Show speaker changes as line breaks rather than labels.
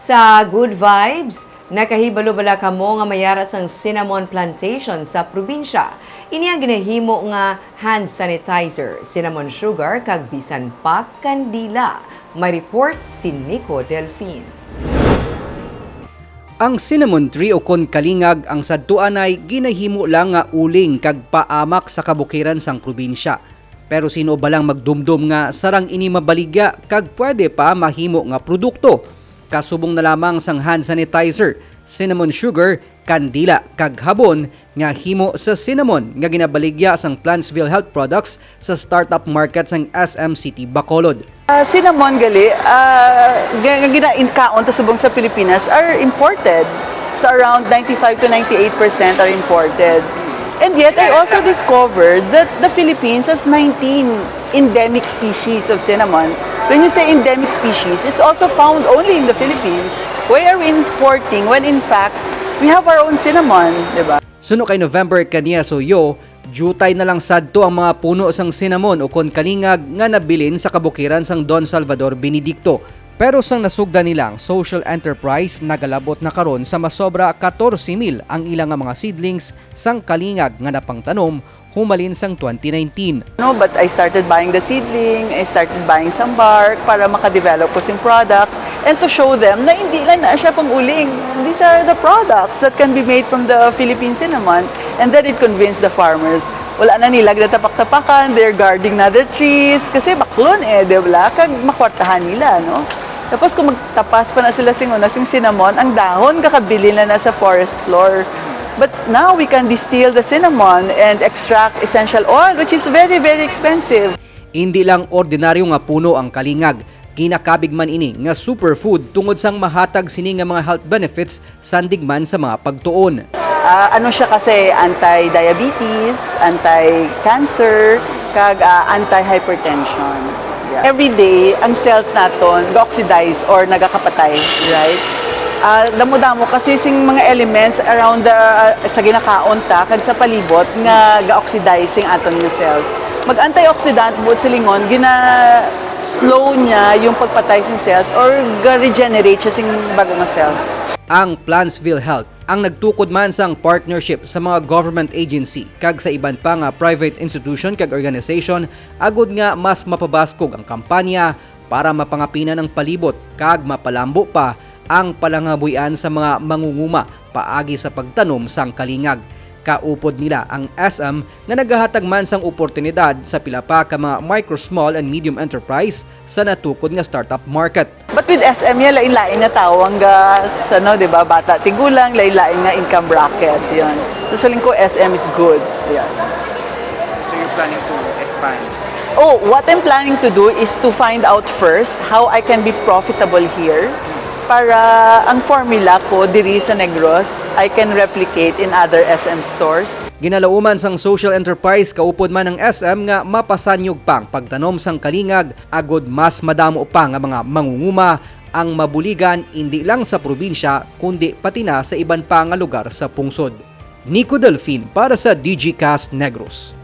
Sa Good Vibes, nakahibalo-bala kamo nga mayara sang cinnamon plantation sa probinsya. Ini ang ginahimo nga hand sanitizer, cinnamon sugar kag bisan pa kandila. May report si Nico Delfin.
Ang cinnamon tree o kon kalingag ang sadtuan ay ginahimo lang nga uling kag paamak sa kabukiran sang probinsya. Pero sino ba lang magdumdum nga sarang ini mabaligya kag pwede pa mahimo nga produkto. Kasubong na lamang sang hand sanitizer, cinnamon sugar, kandila kag habon nga himo sa cinnamon nga ginabaligya sang Plantsville Health Products sa startup market sang SM City Bacolod.
Cinnamon gali, gina-inkaon ta subong sa Pilipinas are imported. So around 95 to 98% are imported. And yet I also discovered that the Philippines has 19 endemic species of cinnamon. When you say endemic species, it's also found only in the Philippines. Why are we importing when in fact we have our own cinnamon, di ba?
Suno kay November kaniya soyo, jutay na lang sadto ang mga puno sang cinnamon o kon kalingag nga nabilin sa kabukiran sang Don Salvador Benedicto. Pero sang nasugda nilang social enterprise nagalabot na karon sa masobra 14,000 ang ilang nga mga seedlings sang kalingag nga napangtanom humalin sang 2019.
No, but I started buying the seedling, I started buying some bark para makadevelop ko some products and to show them na hindi lang na siya pang uling. These are the products that can be made from the Philippine cinnamon, and then it convinced the farmers. Wala na nila tapak-tapakan, they're guarding na the trees kasi baklon di ba? Kag makwartahan nila, no? Tapos kung magtapas pa na sila sing cinnamon, ang dahon kakabili na sa forest floor. But now we can distill the cinnamon and extract essential oil, which is very, very expensive.
Hindi lang ordinaryo nga puno ang kalingag, kinakabig man ini nga superfood tungod sang mahatag sini nga mga health benefits sandigman sa mga pagtuon.
Ano siya kasi anti-diabetes, anti-cancer, kag anti-hypertension. Yeah. Every day, ang cells naton ga-oxidize or nagakapatay, right? Damo-damo kasi sing mga elements around the sa ginakaon ta kag sa palibot nga ga-oxidizing aton nga cells. Mag-antioxidant buot silingon gina-slow niya yung pagpatay sing cells or ga-regenerate siya sing bago nga cells.
Ang Plantsville Health ang nagtukod man sang partnership sa mga government agency kag sa iban pa nga private institution kag organization agud nga mas mapabaskog ang kampanya para mapangapinan ang palibot kag mapalambo pa ang palangabuyan sa mga mangunguma paagi sa pagtanom sang kalingag. Kaupod nila ang SM nga nagahatag man sang oportunidad sa pila pa ka mga micro, small and medium enterprise sa natukod nga startup market.
But with SM yan, lain-lain nga tao hangga sa di ba, bata tigulang, lain-lain nga income bracket. Yan. So ko SM is good. Yan.
So you're planning to expand?
Oh, what I'm planning to do is to find out first how I can be profitable here para ang formula ko diri sa Negros I can replicate in other SM stores.
Ginalauman sang social enterprise kaupod man ng SM nga mapasanyog pang pagtanom sang kalingag agod mas madamo pa nga mga mangunguma ang mabuligan hindi lang sa probinsya kundi pati na sa iban pa nga lugar sa pungsod. Nico Delfin para sa DigiCast Negros.